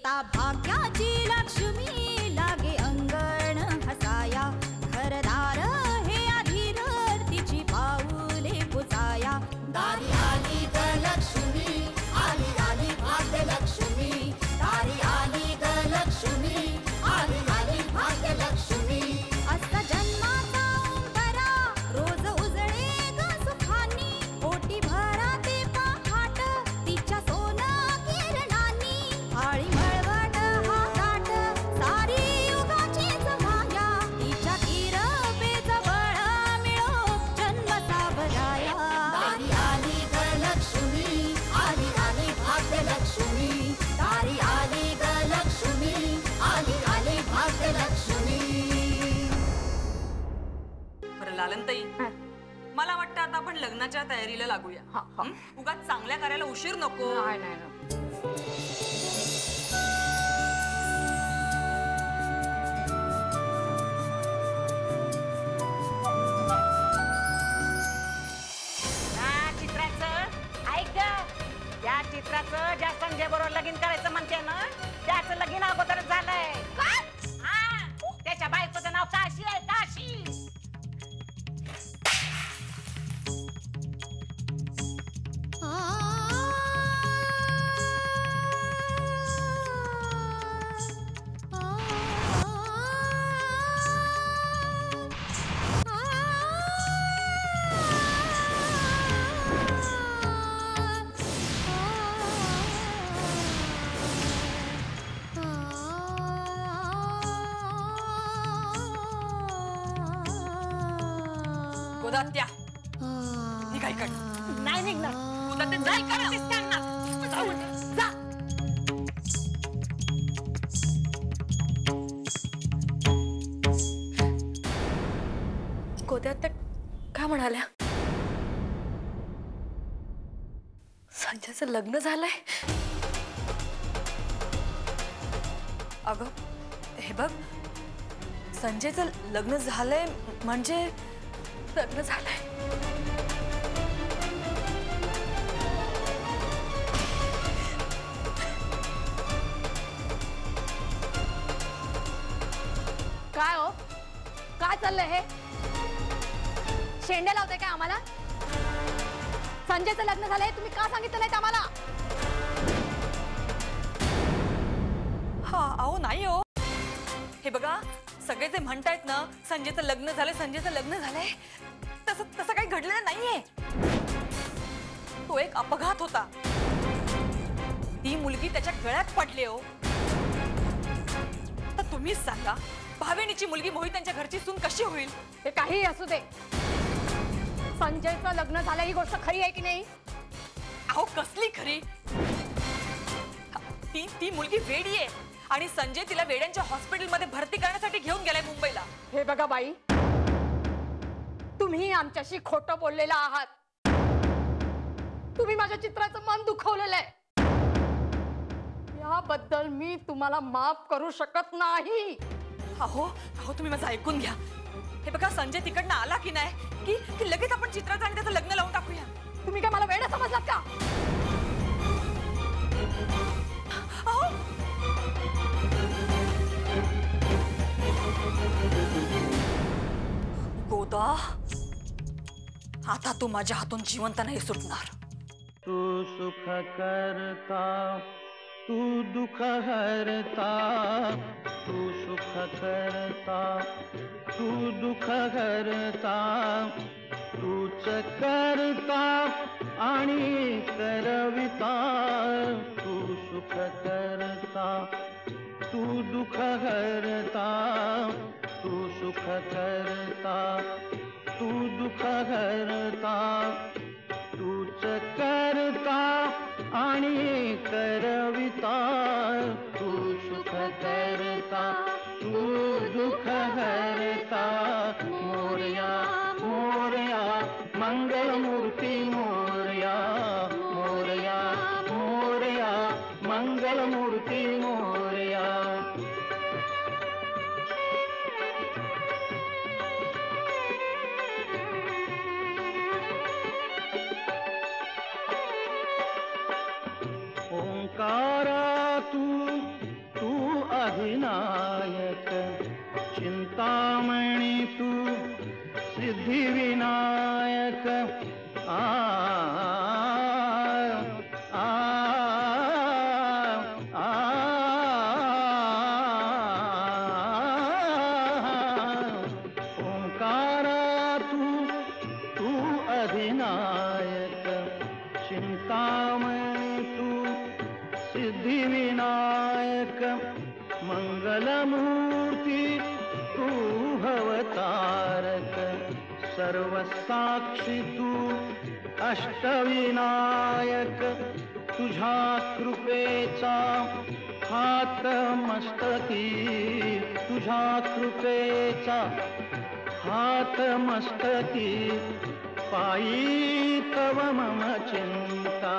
ता भाग्याची लक्ष्मी लागे अंगण हसाया घरदार हे अधीर तिची पाऊले पुजाया दारी आली ग लक्ष्मी आली आली भाग्यलक्ष्मी दारी आली ग लक्ष्मी आली आली भाग्यलक्ष्मी असा जन्माचा उंबरा रोज उजळे ग सुखानी ओटी भरा ते पहाट तिच्या सोना किरणांनी आळी मळवट हा काट सारी युगाचीच माया तिच्या किरपेच बळ मिळो जन्म सावराया दारी आली ग लक्ष्मी आली आली भाग्यलक्ष्मी दारी आली ग लक्ष्मी आली आली भाग्यलक्ष्मी. बरं लालनताई, मला वाटतं आता आपण लग्नाच्या तयारीला लागूया. उगाच चांगल्या कार्याला उशीर नको. चित्राचं ऐक ग, या चित्राचं ज्या संजय बरोबर लगीन करायचं म्हणते ना त्याचं लगीन अगोदर झालंय. त्याच्या बायकोचं नाव काशी आहे, काशी. गोदात्या निघाय कर. नाही निघणार. तुला ते जाय कर दिसताना. जा. गोदात्या काय म्हणाल्या? संजयचं लग्न झालंय. अगं हे बघ, संजयचं लग्न झालंय म्हणजे लग्न झालंय. काय हो, काय चाललंय हे? शेंड्या लावताय काय आम्हाला? संजयचं लग्न झालंय, तुम्ही का सांगितलं नाही आम्हाला? हा अहो नाही हो. हे बघा, सगळे जे म्हणतायत ना संजयचं लग्न झालंय, संजयचं लग्न झालंय, तसं काही घडलेलं नाहीये. तो एक अपघात होता. ती मुलगी त्याच्या गळ्यात पडली हो. तर तुम्हीच सांगा, भावेनीची मुलगी मोहित त्यांच्या घरची सून कशी होईल? ते काही असू दे, संजयचं लग्न झालं ही गोष्ट खरी आहे की नाही? अहो कसली खरी? ती मुलगी वेडी आहे आणि संजय तिला वेड्यांच्या हॉस्पिटलमध्ये भरती करण्यासाठी घेऊन गेलाय मुंबईला. हे बघा बाई, तुम्ही आमच्याशी खोटं बोललेला आहात. तुम्ही माझ्या चित्राचं मन दुखवलेलं आहे. याबद्दल मी तुम्हाला माफ करू शकत नाही. अहो तुम्ही माझं ऐकून घ्या. हे बघा, संजय तिकडनं आला की नाही की लगेच आपण चित्राचं आणि त्याचं लग्न लावून टाकूया. तुम्ही काय मला वेडा समजलात का? अहो गोदा, आता तू माझ्या हातून जिवंत नाही सुटणार. तू सुख करता तू दुख हरता, तू सुख करता तू दुख हरता, तूच करता आणि करविता. तू सुख करता तू दुख हरता, तू सुख करता तू दुख हरता, तूच करता आणि करविता. तू सुख करता तू दुख हरता. मोरया मोरया मंगलमूर्ती मोरया, मोरया मोरया मंगलमूर्ती मोरया. ओंकारा तू सिद्धिविनायक आ आ आ ओंकारा तू अधिनायक चिंतामणी तू सिद्धिविनायक मंगलमूर्ती तू भवतारक सर्वसाक्षी तू अष्टविनायक तुझ्या कृपेचा हात मस्तकी तुझ्या कृपेचा हात मस्तकी पायी तव मम चिंता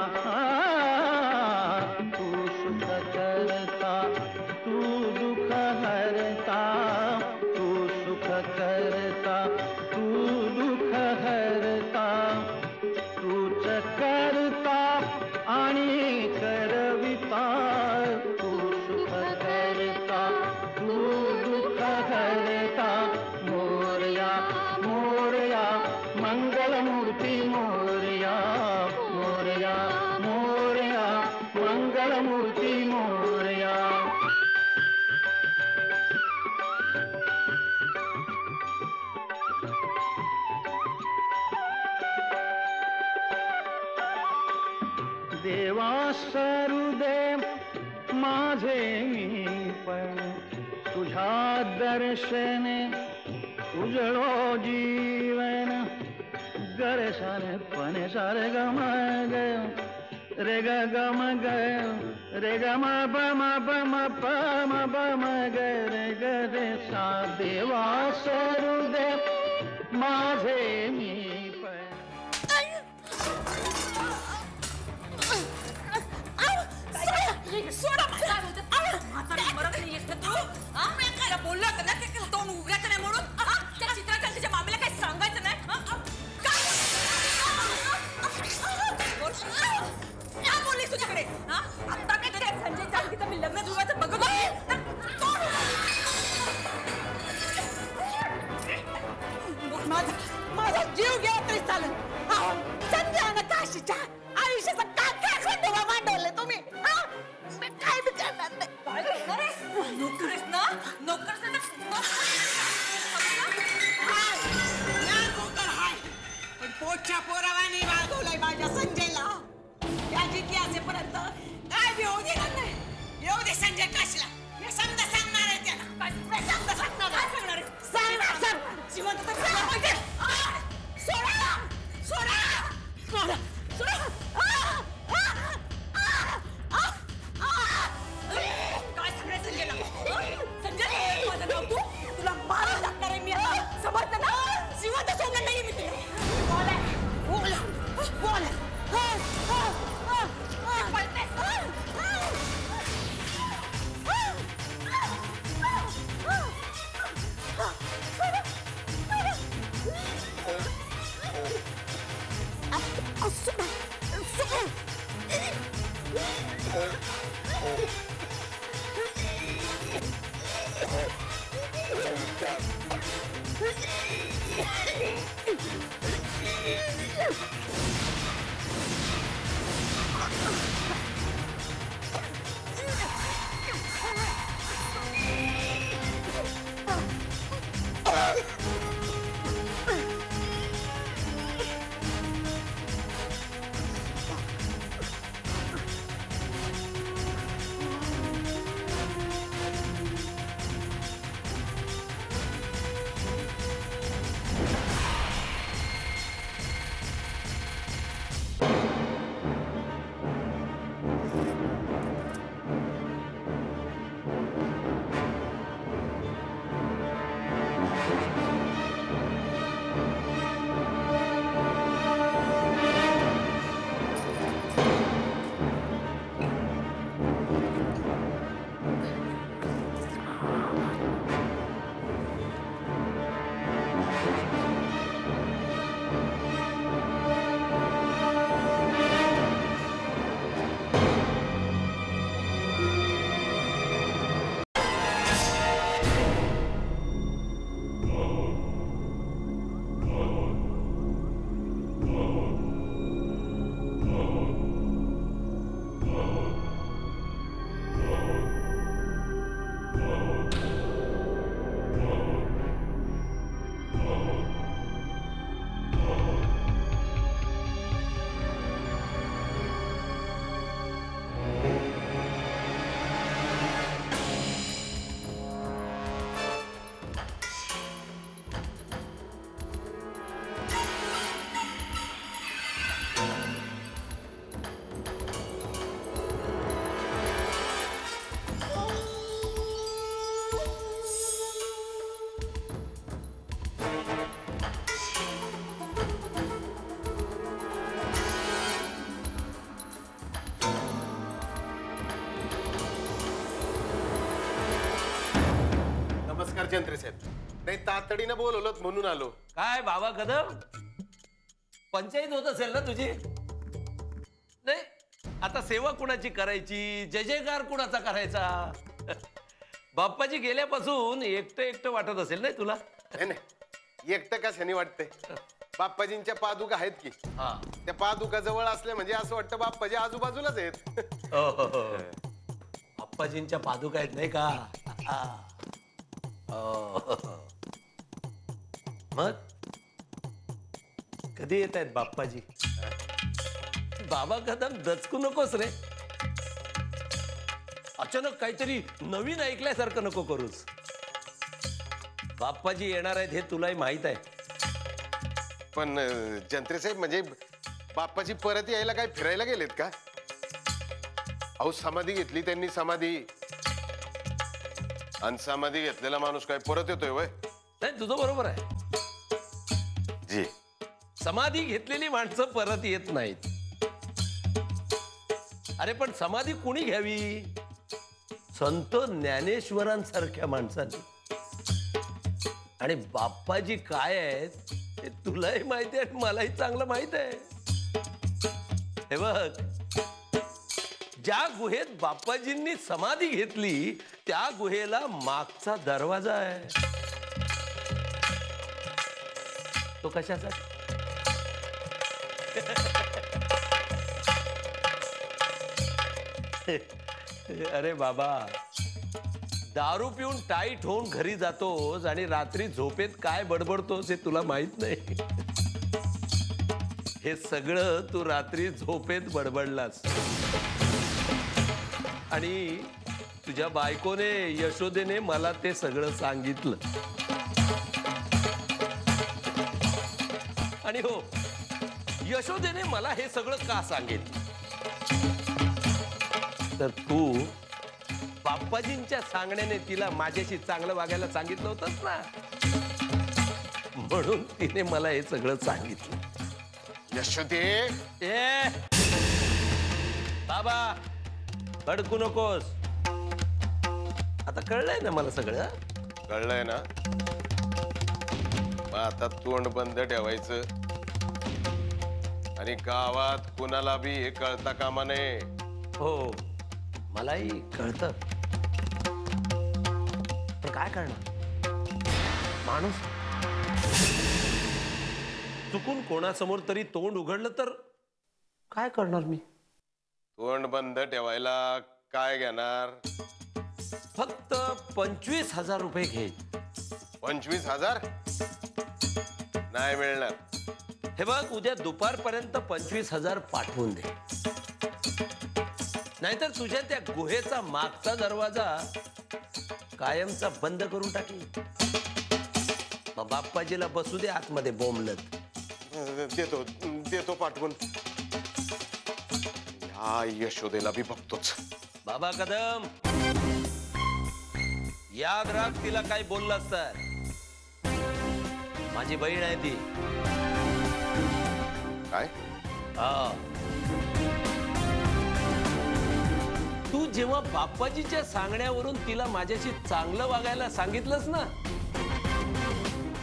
तू सुख करता तू दुःख हरता तू सुख करता तू दुःख हरता तूच करता आणि करविता तू सुख करता तू दुःख हरता मोरया मोरया मंगलमूर्ती मोरया मोरया मोरया मंगलमूर्ती मोरया देवा सरुदेव माझे मी पण तुझ्या दर्शने उजळो जीवन गरे सारे पणे सारे गम ग रे ग गम ग रे ग म ब म ब म प म ब म ग रे ग रे सा देवा सरुदेव माझे मी पण सोडा माझा मरत नाहीये तू काय बोललो होतं ना ते तोंड उघडायचं नाही म्हणून त्या चित्राच्या तिच्या मामीला काही सांगायचं नाही काय बोललीस तुझ्याकडे आता मी संजय जानकीचं मी लग्न जुळवायचं बघत माझा जीव गेला तरी चालेल संजय आणि काशीच्या आयुष्याचा काय खंडोबा मांडवले तुम्ही काय बी करणार नाही नोकरीस ना नोकर पण पोटच्या पोरावानी वागवलंय माझ्या संजयला या जिथे असेपर्यंत काय बी होऊ देणार नाही येऊ दे संजय काशीला मी समजा सांगणार आहे त्याला समजा सांगणार काय सांगणार आहे सांगणार सर जिवंत तर पाहिजे सोडा सोडा सोडा सोडा काय सांगणार संजयला संजय माझं नाव तू तुला मारून टाकणार आहे मी आता समजलं ना जिवंत सोडणार नाही मी तुला बोला बोला चंद्रे साहेब, नाही तातडीनं बोलवलं म्हणून आलो. काय बाबा कदम, पंचायत होत असेल ना तुझी? नाही आता सेवा कुणाची करायची, जय जयकार कुणाचा करायचा? बाप्पाजी गेल्यापासून एकटं एकटं वाटत असेल नाही तुला? नाही एकटं कशाने वाटतंय, बाप्पाजींच्या पादुका आहेत की. त्या पादुका जवळ असल्या म्हणजे असं वाटतं बाप्पाजी आजूबाजूलाच आहेत. बाप्पाजींच्या पादुका आहेत नाही का? मग कधी येत आहेत बाप्पाजी? बाबा कदम दचकू नकोस रे, अचानक काहीतरी नवीन ऐकल्यासारखं नको करूस. बाप्पाजी येणार आहेत हे तुलाही माहित आहे. पण जंत्रे साहेब म्हणजे बाप्पाजी परत यायला काय फिरायला गेलेत का? अहो समाधी घेतली त्यांनी, समाधी. आणि समाधी घेतलेला माणूस काय परत येतोय वय? नाही तुझं बरोबर आहे जी. समाधी घेतलेली माणसं परत येत नाहीत. अरे पण समाधी कुणी घ्यावी? संत ज्ञानेश्वरांसारख्या माणसांनी. आणि बाप्पाजी काय आहेत हे तुलाही माहिती आहे, मलाही चांगलं माहित आहे. हे बघ, ज्या गुहेत बाप्पाजींनी समाधी घेतली त्या गुहेला मागचा दरवाजा आहे. तो कशासाठी? अरे बाबा, दारू पिऊन टाईट होऊन घरी जातोस आणि रात्री झोपेत काय बडबडतोस हे तुला माहित नाही. हे सगळं तू रात्री झोपेत बडबडलास. आणि तुझ्या बायकोने यशोदेने मला ते सगळं सांगितलं. आणि हो, यशोदेने मला हे सगळं का सांगितलं तर तू बाप्पाजींच्या सांगण्याने तिला माझ्याशी चांगलं वागायला सांगितलं होतंस ना, म्हणून तिने मला हे सगळं सांगितलं. यशोदे, ए बाबा भडकू नकोस. आता कळलंय ना मला सगळं? कळलंय ना? मग आता तोंड बंद ठेवायचं आणि गावात कुणाला बी हे कळता कामा नये. हो मलाही कळतं, पण काय करणार? माणूस चुकून कोणासमोर तरी तोंड उघडलं तर काय करणार मी? तोंड बंद ठेवायला काय घेणार? फक्त 25,000 रुपये घे. 25,000 नाही मिळणार. हे बघ, उद्या दुपारपर्यंत 25,000 पाठवून दे, नाहीतर तुझ्या त्या गुहेचा मागचा दरवाजा कायमचा बंद करून टाकी. मग बाप्पाजीला बसू दे आतमध्ये बोंबलत. देतो देतो पाठवून. या यशोदेला बी बघतोच. बाबा कदम, याद राख, तिला काही बोललास तर माझी बहीण आहे ती. काय? हा, तू जेव्हा बाप्पाजीच्या सांगण्यावरून तिला माझ्याशी चांगलं वागायला सांगितलंस ना,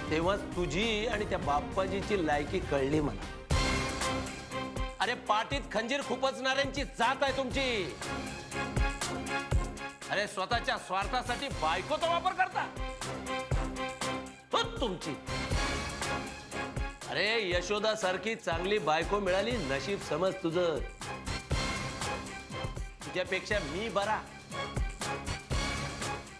तेव्हा तुझी आणि त्या बाप्पाजीची लायकी कळली मला. अरे पाठीत खंजीर खुपसणाऱ्यांची जात आहे तुमची. अरे स्वतःच्या स्वार्थासाठी बायकोचा वापर करता तुमची. अरे यशोदा सारखी चांगली बायको मिळाली नशीब समज तुझं. तुझ्यापेक्षा मी बरा.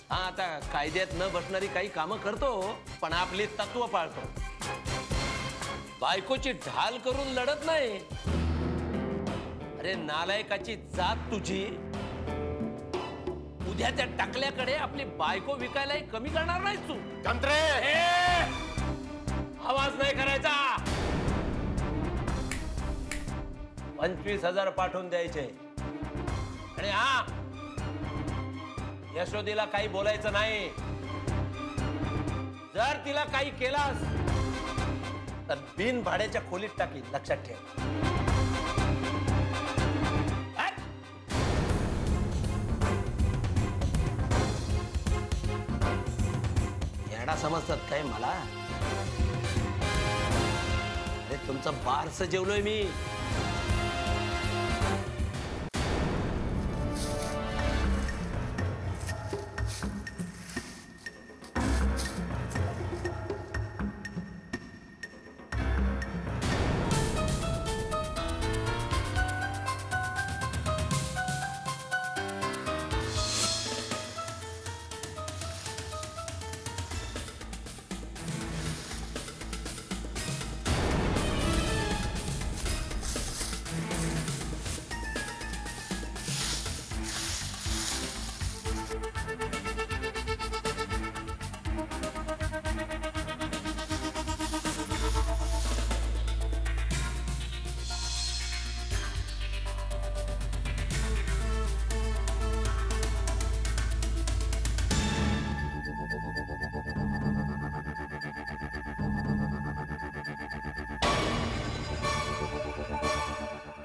हा, आता कायद्यात न बसणारी काही कामं करतो, पण आपली तत्व पाळतो. बायकोची ढाल करून लढत नाही. अरे नालायकाची जात तुझी. उद्या त्या टाकल्याकडे आपली बायको विकायलाही कमी करणार नाहीस तू. कंत्रे, आवाज नाही करायचा. 25,000 पाठवून द्यायचे. आणि हा, यशोदेला काही बोलायचं नाही. जर तिला काही केलास तर बिन भाड्याच्या खोलीत टाकी, लक्षात ठेव. समजतात काय मला? अरे तुमचं बारस जेवलोय मी.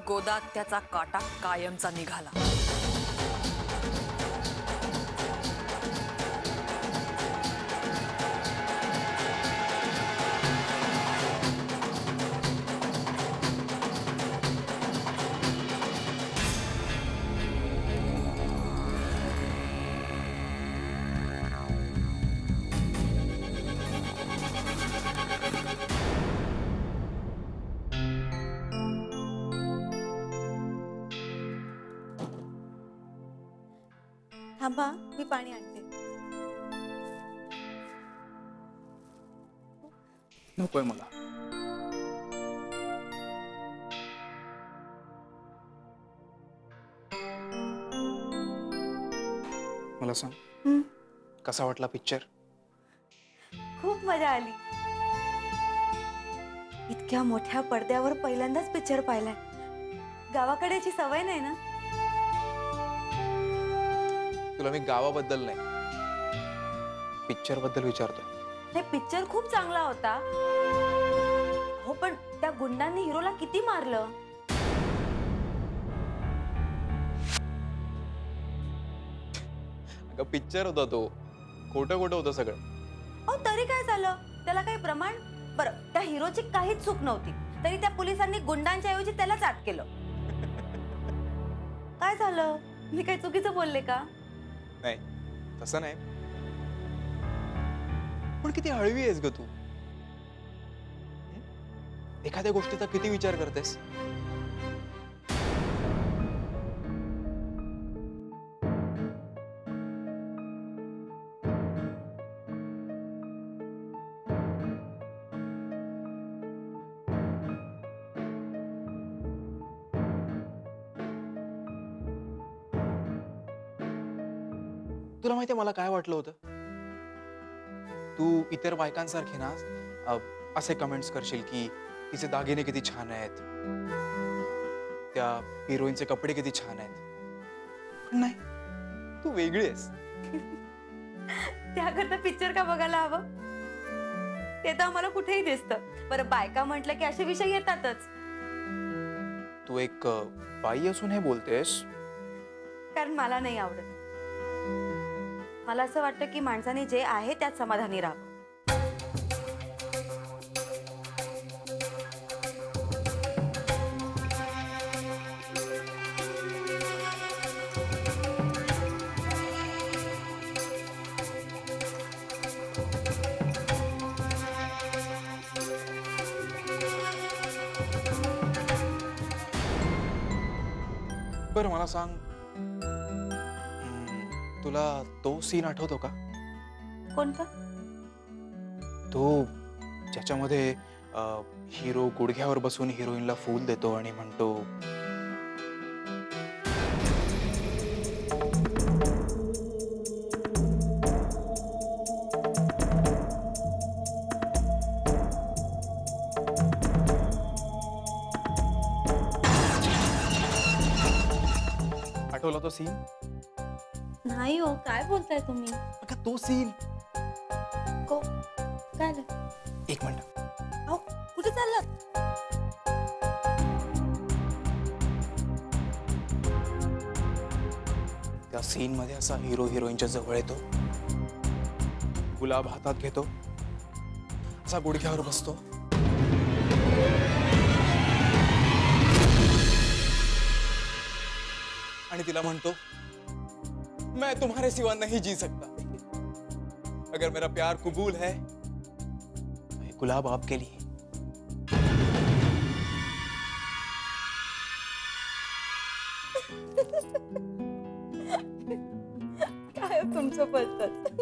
गोदात त्याचा काटा कायमचा निघाला. थांबा, मी पाणी आणते. नकोय मला. मला सांग, कसा वाटला पिक्चर? खूप मजा आली. इतक्या मोठ्या पडद्यावर पहिल्यांदाच पिक्चर पाहिलाय. गावाकडेची सवय नाही ना. तुला मी गावाबद्दल नाही, पिक्चर बद्दल विचारतो. हे पिक्चर खूप चांगला होता हो, पण त्या गुंडांनी हिरोला किती मारलं. अगं पिक्चर होता तो, खोटं खोटं होतं सगळं. अहो तरी काय झालं, त्याला काही प्रमाण. बरं, त्या हिरोची काहीच चूक नव्हती, तरी त्या पोलिसांनी गुंडांच्या ऐवजी त्यालाच अटक केलं. काय झालं, मी काही चुकीचं बोलले का? नाही, तसं नाही. पण किती हळवी आहेस ग तू. एखाद्या गोष्टीचा किती विचार करतेस. तुला माहितीये मला काय वाटलं होतं? तू इतर बायकांसारखे ना असे कमेंट्स करशील की तिचे दागिने किती छान आहेत, त्या हिरोईनचे कपडे किती छान आहेत. पण नाही, तू वेगळी आहेस. त्याकरता पिक्चर का बघायला हवं? ते तर आम्हाला कुठेही दिसतं. बरं, बायका म्हटलं की असे विषय येतातच. तू एक बाई असून हे बोलतेस? कारण मला नाही आवडत. मला असं वाटतं की माणसाने जे आहे त्यात समाधानी राहावं. बरं मला सांग, तुला तो सीन आठवतो का? कोणता? तो ज्याच्यामध्ये हिरो गुडघ्यावर बसून हिरोईनला फूल देतो आणि म्हणतो, आठवला तो सीन? नाही हो, काय बोलताय तुम्ही? अगं तो सीन. काय झालं? एक मिनिट. अहो, कुठे चाललात? त्या सीन मध्ये असा हिरो हिरोईनच्या जवळ येतो, गुलाब हातात घेतो असा गुडघ्यावर बसतो आणि तिला म्हणतो, मैं तुम्हारे सिवा नहीं जी सकता, अगर मेरा प्यार कबूल है तो ये गुलाब आपके लिए। काय तुमचं पद्धत?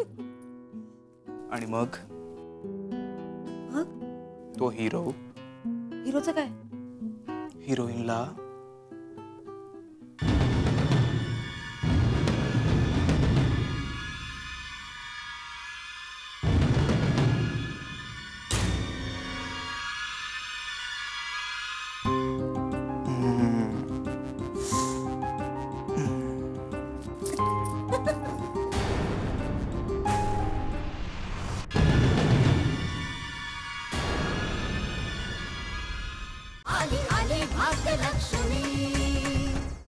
आणि मग तो हिरो हिरोचं काय? हिरोईनला आली आली भाग्यलक्ष्मी